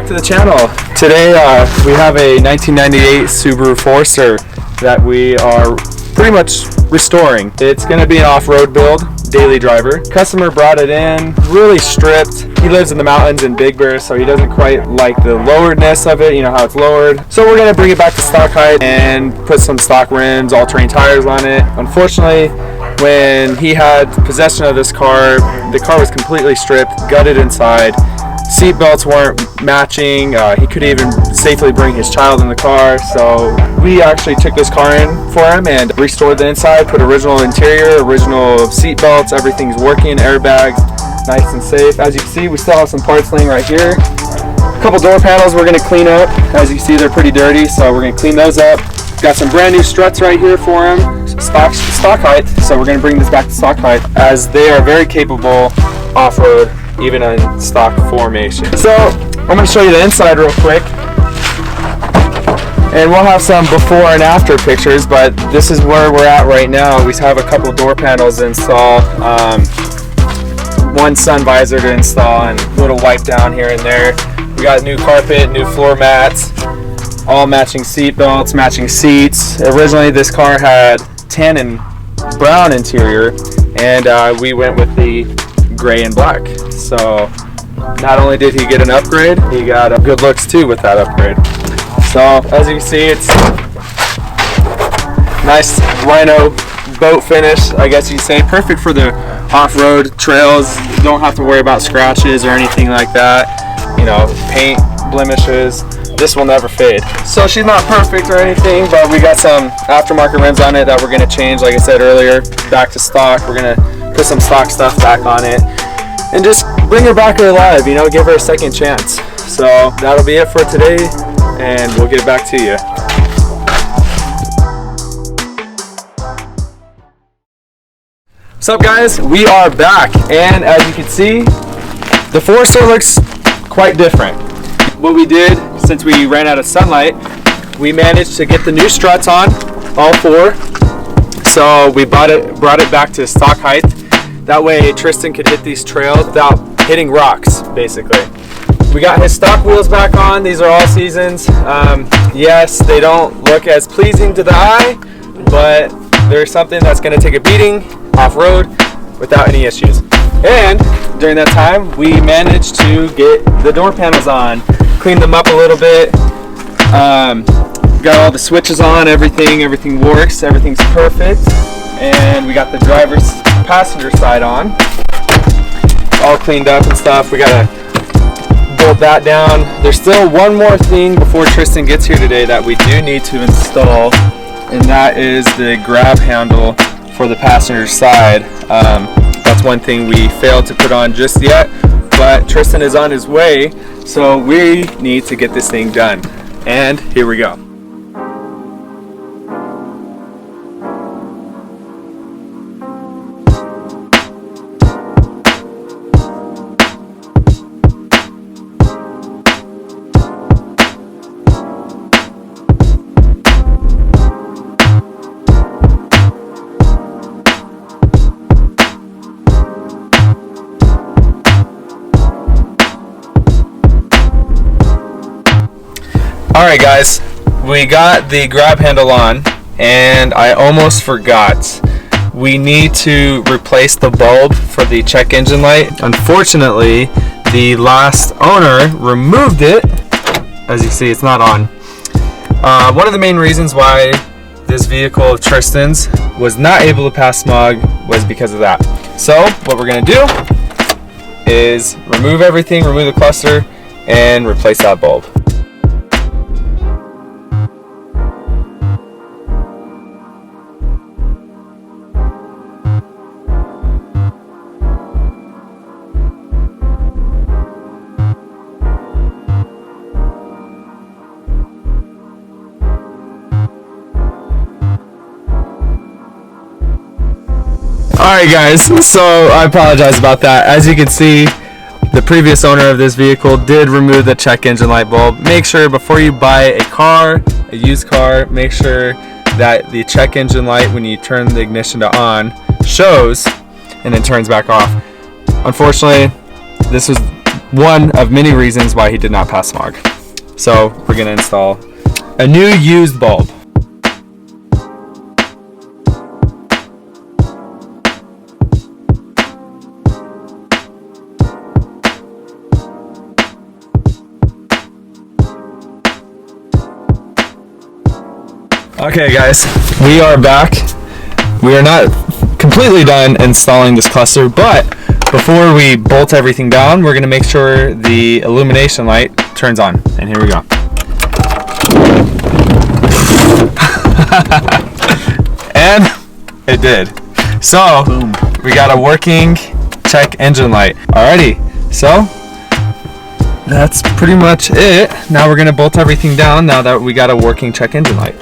to the channel. Today we have a 1998 Subaru Forester that we are pretty much restoring. It's going to be an off-road build, daily driver. Customer brought it in, really stripped. He lives in the mountains in Big Bear, so he doesn't quite like the loweredness of it, you know how it's lowered. So we're going to bring it back to stock height and put some stock rims, all-terrain tires on it. Unfortunately, when he had possession of this car, the car was completely stripped, gutted inside. Seat belts weren't matching. He couldn't even safely bring his child in the car, so we actually took this car in for him and restored the inside, put original interior, original seat belts, everything's working, airbags, nice and safe. As you can see, we still have some parts laying right here. A couple door panels we're going to clean up. As you see, they're pretty dirty, so we're going to clean those up. Got some brand new struts right here for him, stock height, so we're going to bring this back to stock height, as they are very capable off-road, even in stock formation. So I'm going to show you the inside real quick, and we'll have some before and after pictures, but this is where we're at right now. We have a couple door panels to install, one sun visor to install, and a little wipe down here and there. We got new carpet, new floor mats, all matching seat belts, matching seats. Originally this car had tan and brown interior, and we went with the gray and black. So not only did he get an upgrade, he got good looks too with that upgrade. So as you can see, it's nice rhino boat finish, I guess you'd say. Perfect for the off-road trails. You don't have to worry about scratches or anything like that. You know, paint blemishes. This will never fade. So she's not perfect or anything, but we got some aftermarket rims on it that we're going to change, like I said earlier, back to stock. We're going to put some stock stuff back on it and just bring her back alive, you know, give her a second chance. So that'll be it for today, and we'll get it back to you. What's up, guys? We are back, and as you can see, the Forester looks quite different. What we did, since we ran out of sunlight, we managed to get the new struts on, all four. So we brought it back to stock height. That way Tristan could hit these trails without hitting rocks, basically. We got his stock wheels back on. These are all seasons. Yes, they don't look as pleasing to the eye, but there's something that's going to take a beating off-road without any issues. And during that time, we managed to get the door panels on, cleaned them up a little bit, got all the switches on, everything works, everything's perfect. And we got the driver's passenger side on, all cleaned up and stuff. We gotta bolt that down. There's still one more thing before Tristan gets here today that we do need to install, and that is the grab handle for the passenger side. That's one thing we failed to put on just yet, but Tristan is on his way, so we need to get this thing done. And here we go. Alright guys, we got the grab handle on, and I almost forgot. We need to replace the bulb for the check engine light. Unfortunately, the last owner removed it. As you see, it's not on. One of the main reasons why this vehicle of Tristan's was not able to pass smog was because of that. So what we're going to do is remove everything, remove the cluster, and replace that bulb. Alright guys, so I apologize about that. As you can see, the previous owner of this vehicle did remove the check engine light bulb. Make sure before you buy a car, a used car, make sure that the check engine light, when you turn the ignition to on, shows and then turns back off. Unfortunately, this was one of many reasons why he did not pass smog. So we're gonna install a new used bulb. Okay guys, we are back. We are not completely done installing this cluster, but before we bolt everything down, we're going to make sure the illumination light turns on. And here we go. And it did. So, boom. We got a working check engine light. Alrighty, so that's pretty much it. Now we're going to bolt everything down now that we got a working check engine light.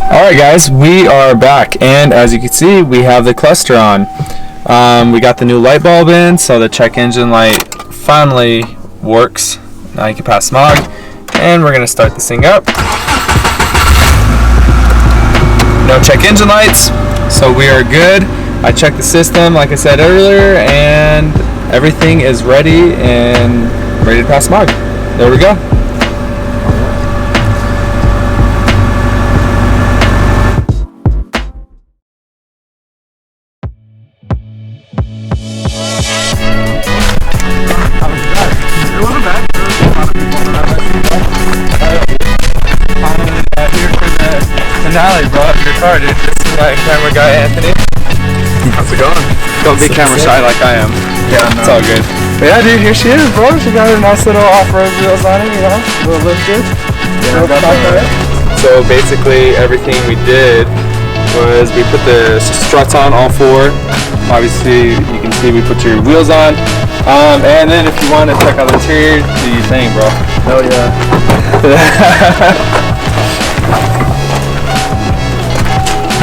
Alright guys, we are back, and as you can see, we have the cluster on. We got the new light bulb in, so the check engine light finally works. Now you can pass smog, and we're going to start this thing up. No check engine lights, so we are good. I checked the system, like I said earlier, and everything is ready and ready to pass smog. There we go. Finale, bro, your car, dude. This is my camera guy, Anthony. How's it going? Don't be camera shy like I am. Yeah, no. It's all good. But yeah, dude, here she is, bro. She got her nice little off-road wheels on it, you know, a little lifted. Yeah, so basically, everything we did was we put the struts on all four. Obviously, you can see we put your wheels on. And then if you want to check out the interior, do your thing, bro. Hell yeah.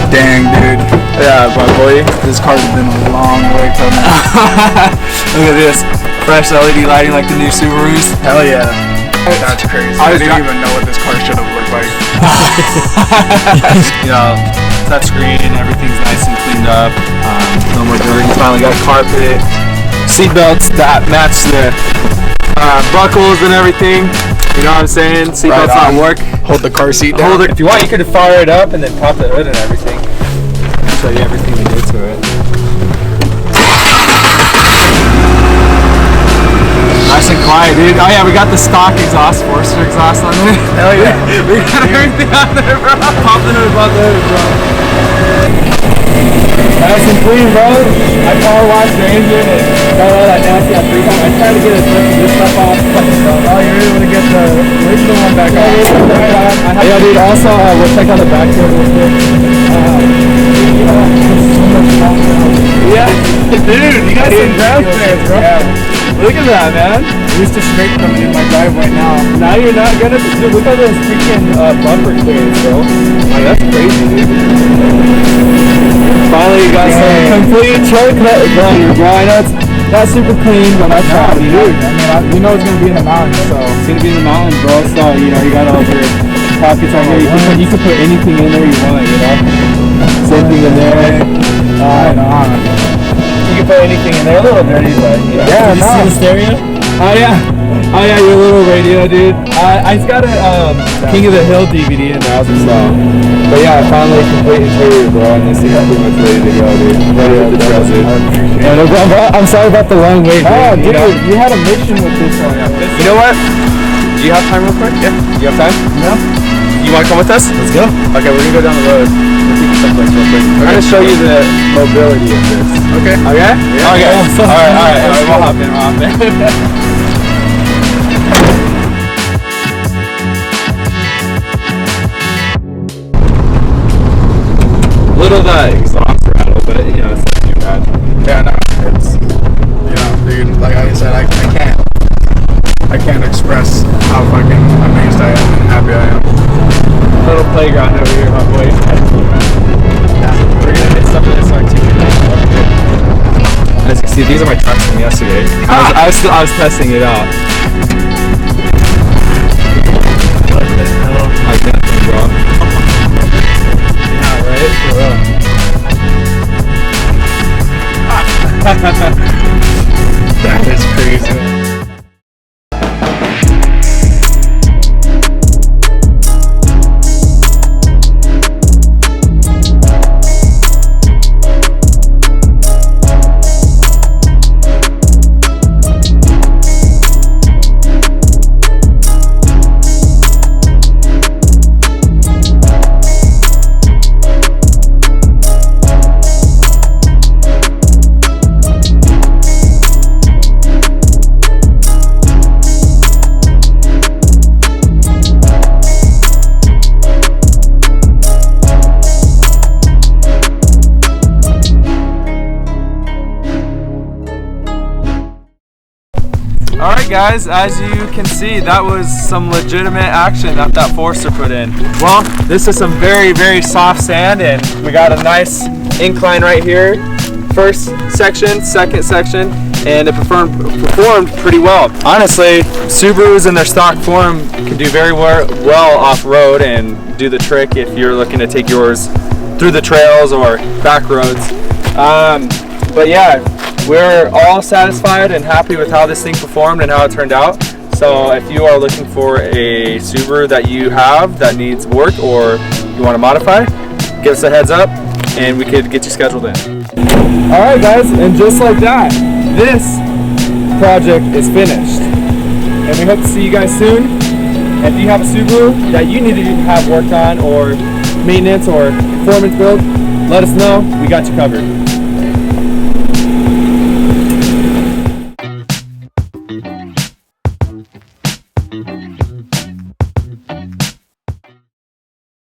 Dang, dude. Yeah, my boy. This car's been a long way coming. Look at this. Fresh LED lighting like the new Subarus. Hell yeah. That's crazy. I didn't even know what this car should have looked like. You know, touch screen, everything's nice and cleaned up. No more dirt. You finally got carpet. Seat belts that match the buckles and everything. You know what I'm saying? Seat belts not work. Hold the car seat down. Hold it. If you want, you could fire it up and then pop the hood and everything. I'll show you everything we did to it. Nice and quiet, dude. Oh yeah, we got the stock exhaust, Forester exhaust on there. Hell yeah. We got everything on there, bro. Pop the hood, pop the hood, bro. Nice and clean, bro. I power washed the engine and got all that nasty on 3 times. I tried to get as much of this stuff off. Oh, you're able to get the original one back on. Yeah, dude. Also, we'll check out the back here real quick. Yeah, dude, you got some ground clearance, bro. Yeah. Look at that, man. I used to scrape coming in my driveway now. Now you're not gonna. Dude, look at those freaking bumper clearance, bro. Like, that's crazy, dude. Finally, you got some complete choke grinder, bro. I know it's not super clean, but that's proud, dude. I mean, we know it's gonna be in the mountains, so it's gonna be in the mountains, bro. So you know you got all your pockets on here. You can put anything in there you want, you know. Same thing in there. You can put anything in there. A little dirty, but yeah. You see the stereo? Oh yeah, your little radio, dude. I've got a King of the Hill DVD in there, so. But yeah, I finally complete interior, bro, and this thing is pretty much ready to go, dude. Ready with the trails, dude. Yeah, no problem. I'm sorry about the long wait, dude. Oh, dude, you had a mission with this one. You know what? Do you have time real quick? Yeah. You have time? No. You want to come with us? Let's go. Okay, we're going to go down the road. We'll take you someplace real quick. I'm going to show you the mobility of this. Okay. Okay? Yeah. Okay. Alright, we'll hop in, Little exhaust rattle, but you know, it's not too bad. Yeah, no, it's, you know, dude, like I said, I can't express how fucking amazed I am and happy I am. Little playground over here, my boys. Yeah, we're gonna hit some of this articulation. As you can see, these are my trucks from yesterday. I was testing it out. What the hell? I definitely, bro. Yeah, right? For real. That is crazy. Alright guys, as you can see, that was some legitimate action that Forester put in. Well, this is some very, very soft sand, and we got a nice incline right here. First section, second section, and it performed pretty well. Honestly, Subarus in their stock form can do very well off-road and do the trick if you're looking to take yours through the trails or back roads. But yeah, we're all satisfied and happy with how this thing performed and how it turned out. So if you are looking for a Subaru that you have that needs work or you want to modify, give us a heads up and we could get you scheduled in. Alright guys, and just like that, this project is finished. And we hope to see you guys soon. If you have a Subaru that you need to have worked on or maintenance or performance build, let us know. We got you covered.